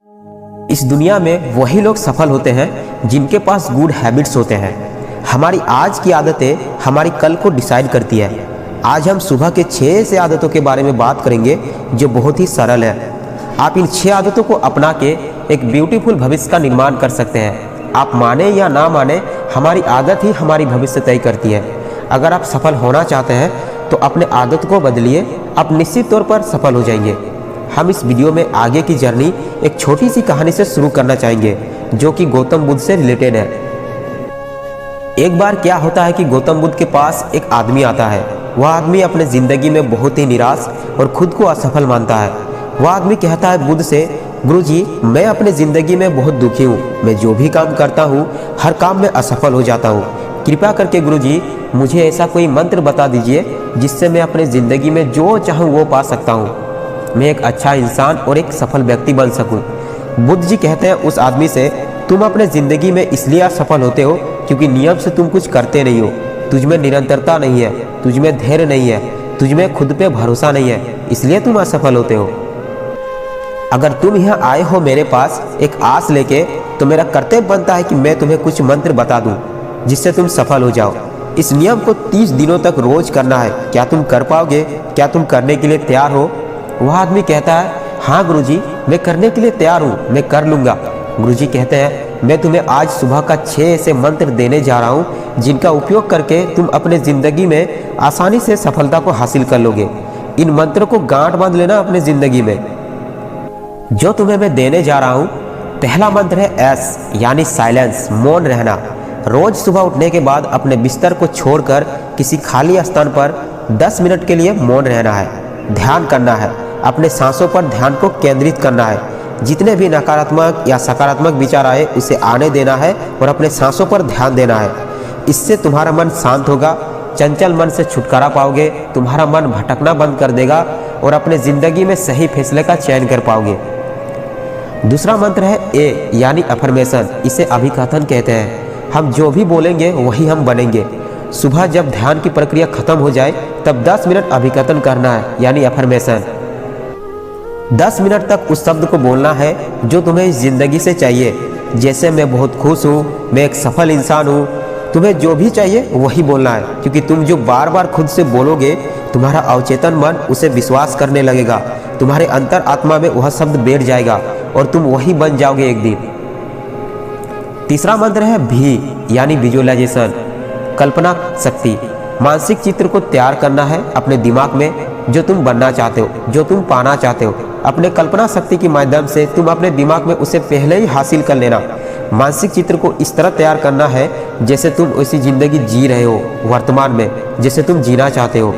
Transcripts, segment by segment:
इस दुनिया में वही लोग सफल होते हैं जिनके पास गुड हैबिट्स होते हैं। हमारी आज की आदतें हमारी कल को डिसाइड करती है। आज हम सुबह के 6 ऐसे आदतों के बारे में बात करेंगे जो बहुत ही सरल है। आप इन 6 आदतों को अपना के एक ब्यूटीफुल भविष्य का निर्माण कर सकते हैं। आप माने या ना माने, हमारी आदत ही हमारी भविष्य तय करती है। अगर आप सफल होना चाहते हैं तो अपने आदत को बदलिए, आप निश्चित तौर पर सफल हो जाएंगे। हम इस वीडियो में आगे की जर्नी एक छोटी सी कहानी से शुरू करना चाहेंगे जो कि गौतम बुद्ध से रिलेटेड है। एक बार क्या होता है कि गौतम बुद्ध के पास एक आदमी आता है। वह आदमी अपने ज़िंदगी में बहुत ही निराश और खुद को असफल मानता है। वह आदमी कहता है बुद्ध से, गुरुजी, मैं अपने ज़िंदगी में बहुत दुखी हूँ। मैं जो भी काम करता हूँ हर काम में असफल हो जाता हूँ। कृपया करके गुरुजी मुझे ऐसा कोई मंत्र बता दीजिए जिससे मैं अपने ज़िंदगी में जो चाहूँ वो पा सकता हूँ। मैं एक अच्छा इंसान और एक सफल व्यक्ति बन सकूं। बुद्ध जी कहते हैं उस आदमी से, तुम अपने ज़िंदगी में इसलिए असफल होते हो क्योंकि नियम से तुम कुछ करते नहीं हो। तुझ में निरंतरता नहीं है, तुझ में धैर्य नहीं है, तुझ में खुद पे भरोसा नहीं है, इसलिए तुम असफल होते हो। अगर तुम यहाँ आए हो मेरे पास एक आस लेके, तो मेरा कर्तव्य बनता है कि मैं तुम्हें कुछ मंत्र बता दूँ जिससे तुम सफल हो जाओ। इस नियम को 30 दिनों तक रोज करना है। क्या तुम कर पाओगे? क्या तुम करने के लिए तैयार हो? वह आदमी कहता है, हाँ गुरुजी, मैं करने के लिए तैयार हूँ, मैं कर लूँगा। गुरुजी कहते हैं, मैं तुम्हें आज सुबह का 6 ऐसे मंत्र देने जा रहा हूँ जिनका उपयोग करके तुम अपने ज़िंदगी में आसानी से सफलता को हासिल कर लोगे। इन मंत्रों को गांठ बांध लेना अपने ज़िंदगी में। जो तुम्हें मैं देने जा रहा हूँ, पहला मंत्र है एस यानी साइलेंस, मौन रहना। रोज सुबह उठने के बाद अपने बिस्तर को छोड़कर किसी खाली स्थान पर 10 मिनट के लिए मौन रहना है। ध्यान करना है, अपने सांसों पर ध्यान को केंद्रित करना है। जितने भी नकारात्मक या सकारात्मक विचार आए उसे आने देना है और अपने सांसों पर ध्यान देना है। इससे तुम्हारा मन शांत होगा, चंचल मन से छुटकारा पाओगे, तुम्हारा मन भटकना बंद कर देगा और अपने ज़िंदगी में सही फैसले का चयन कर पाओगे। दूसरा मंत्र है ए यानी अफर्मेशन। इसे अभिकथन कहते हैं। हम जो भी बोलेंगे वही हम बनेंगे। सुबह जब ध्यान की प्रक्रिया खत्म हो जाए तब 10 मिनट अभिकथन करना है यानी अफर्मेशन। 10 मिनट तक उस शब्द को बोलना है जो तुम्हें इस जिंदगी से चाहिए। जैसे मैं बहुत खुश हूँ, मैं एक सफल इंसान हूँ। तुम्हें जो भी चाहिए वही बोलना है, क्योंकि तुम जो बार बार खुद से बोलोगे तुम्हारा अवचेतन मन उसे विश्वास करने लगेगा। तुम्हारे अंतर आत्मा में वह शब्द बैठ जाएगा और तुम वही बन जाओगे एक दिन। तीसरा मंत्र है भी यानी विजुअलाइजेशन, कल्पना शक्ति। मानसिक चित्र को तैयार करना है अपने दिमाग में, जो तुम बनना चाहते हो, जो तुम पाना चाहते हो। अपने कल्पना शक्ति के माध्यम से तुम अपने दिमाग में उसे पहले ही हासिल कर लेना। मानसिक चित्र को इस तरह तैयार करना है जैसे तुम ऐसी जिंदगी जी रहे हो वर्तमान में, जैसे तुम जीना चाहते हो।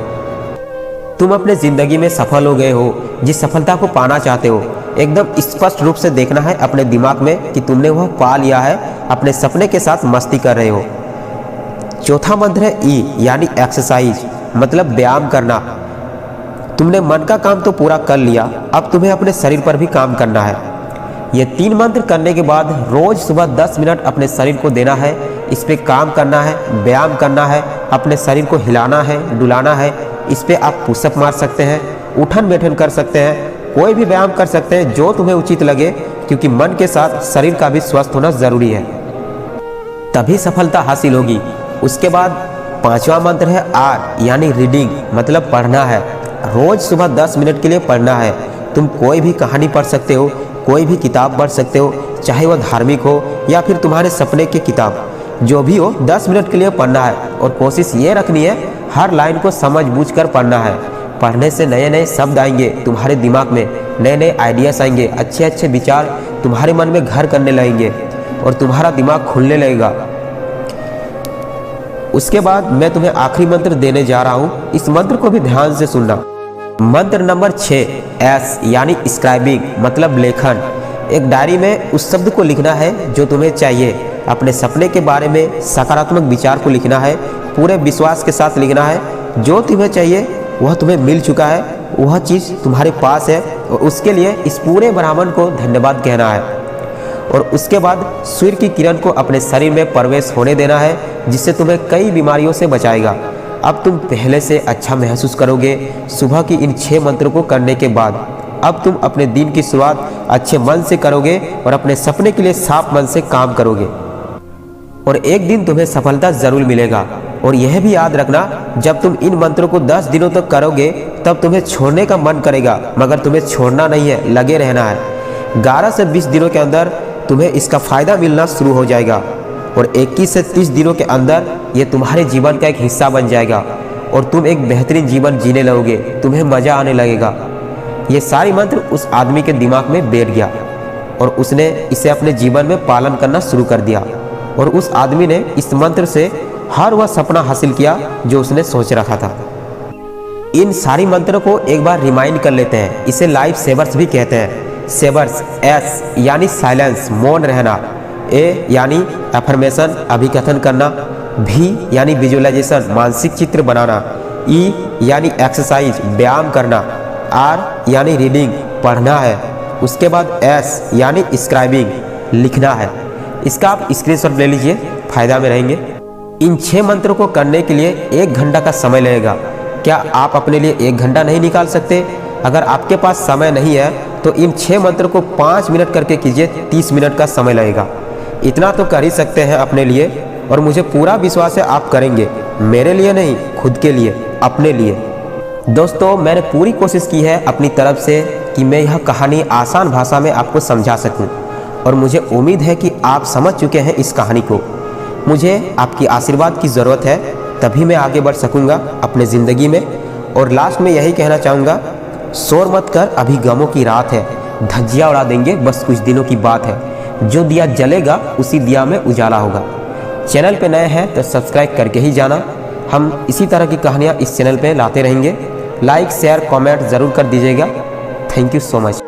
तुम अपने ज़िंदगी में सफल हो गए हो, जिस सफलता को पाना चाहते हो एकदम स्पष्ट रूप से देखना है अपने दिमाग में कि तुमने वह पा लिया है। अपने सपने के साथ मस्ती कर रहे हो। चौथा मंत्र है ई यानी एक्सरसाइज, मतलब व्यायाम करना। तुमने मन का काम तो पूरा कर लिया, अब तुम्हें अपने शरीर पर भी काम करना है। ये 3 मंत्र करने के बाद रोज सुबह 10 मिनट अपने शरीर को देना है। इस पे काम करना है, व्यायाम करना है, अपने शरीर को हिलाना है, डुलाना है। इस पे आप पुशअप मार सकते हैं, उठन बैठन कर सकते हैं, कोई भी व्यायाम कर सकते हैं जो तुम्हें उचित लगे, क्योंकि मन के साथ शरीर का भी स्वस्थ होना जरूरी है, तभी सफलता हासिल होगी। उसके बाद 5वां मंत्र है आर यानी रीडिंग, मतलब पढ़ना है। रोज सुबह 10 मिनट के लिए पढ़ना है। तुम कोई भी कहानी पढ़ सकते हो, कोई भी किताब पढ़ सकते हो, चाहे वह धार्मिक हो या फिर तुम्हारे सपने की किताब, जो भी हो 10 मिनट के लिए पढ़ना है। और कोशिश ये रखनी है हर लाइन को समझ बूझ कर पढ़ना है। पढ़ने से नए नए शब्द आएंगे तुम्हारे दिमाग में, नए नए आइडियाज़ आएंगे, अच्छे अच्छे विचार तुम्हारे मन में घर करने लगेंगे और तुम्हारा दिमाग खुलने लगेगा। उसके बाद मैं तुम्हें आखिरी मंत्र देने जा रहा हूँ, इस मंत्र को भी ध्यान से सुनना। मंत्र नंबर 6 एस यानी स्क्राइबिंग, मतलब लेखन। एक डायरी में उस शब्द को लिखना है जो तुम्हें चाहिए। अपने सपने के बारे में सकारात्मक विचार को लिखना है, पूरे विश्वास के साथ लिखना है। जो तुम्हें चाहिए वह तुम्हें मिल चुका है, वह चीज़ तुम्हारे पास है और उसके लिए इस पूरे ब्रह्मांड को धन्यवाद कहना है। और उसके बाद सूर्य की किरण को अपने शरीर में प्रवेश होने देना है, जिससे तुम्हें कई बीमारियों से बचाएगा। अब तुम पहले से अच्छा महसूस करोगे सुबह की इन 6 मंत्रों को करने के बाद। अब तुम अपने दिन की शुरुआत अच्छे मन से करोगे और अपने सपने के लिए साफ मन से काम करोगे और एक दिन तुम्हें सफलता जरूर मिलेगा। और यह भी याद रखना, जब तुम इन मंत्रों को 10 दिनों तक करोगे तब तुम्हें छोड़ने का मन करेगा, मगर तुम्हें छोड़ना नहीं है, लगे रहना है। 11 से 20 दिनों के अंदर तुम्हें इसका फायदा मिलना शुरू हो जाएगा और 21 से 30 दिनों के अंदर ये तुम्हारे जीवन का एक हिस्सा बन जाएगा और तुम एक बेहतरीन जीवन जीने लगोगे, तुम्हें मजा आने लगेगा। ये सारी मंत्र उस आदमी के दिमाग में बैठ गया और उसने इसे अपने जीवन में पालन करना शुरू कर दिया और उस आदमी ने इस मंत्र से हर वह सपना हासिल किया जो उसने सोच रखा था। इन सारी मंत्रों को एक बार रिमाइंड कर लेते हैं। इसे लाइफ सेवर्स भी कहते हैं। सेवर्स, एस यानी साइलेंस, मौन रहना, ए यानी एफर्मेशन, अभिकथन करना, भी यानी विजुअलाइजेशन, मानसिक चित्र बनाना, ई यानी एक्सरसाइज, व्यायाम करना, आर यानी रीडिंग, पढ़ना है, उसके बाद एस यानी स्क्राइबिंग, लिखना है। इसका आप स्क्रीनशॉट ले लीजिए, फायदा में रहेंगे। इन 6 मंत्रों को करने के लिए 1 घंटा का समय लगेगा। क्या आप अपने लिए 1 घंटा नहीं निकाल सकते? अगर आपके पास समय नहीं है तो इन 6 मंत्रों को 5 मिनट करके कीजिए, 30 मिनट का समय लगेगा। इतना तो कर ही सकते हैं अपने लिए और मुझे पूरा विश्वास है आप करेंगे। मेरे लिए नहीं, खुद के लिए, अपने लिए। दोस्तों, मैंने पूरी कोशिश की है अपनी तरफ से कि मैं यह कहानी आसान भाषा में आपको समझा सकूं और मुझे उम्मीद है कि आप समझ चुके हैं इस कहानी को। मुझे आपकी आशीर्वाद की ज़रूरत है, तभी मैं आगे बढ़ सकूंगा अपने ज़िंदगी में। और लास्ट में यही कहना चाहूँगा, शोर मत कर, अभी गमों की रात है, धज्जियाँ उड़ा देंगे, बस कुछ दिनों की बात है। जो दिया जलेगा उसी दिया में उजाला होगा। चैनल पे नए हैं तो सब्सक्राइब करके ही जाना। हम इसी तरह की कहानियाँ इस चैनल पे लाते रहेंगे। लाइक, शेयर, कमेंट ज़रूर कर दीजिएगा। Thank you so much.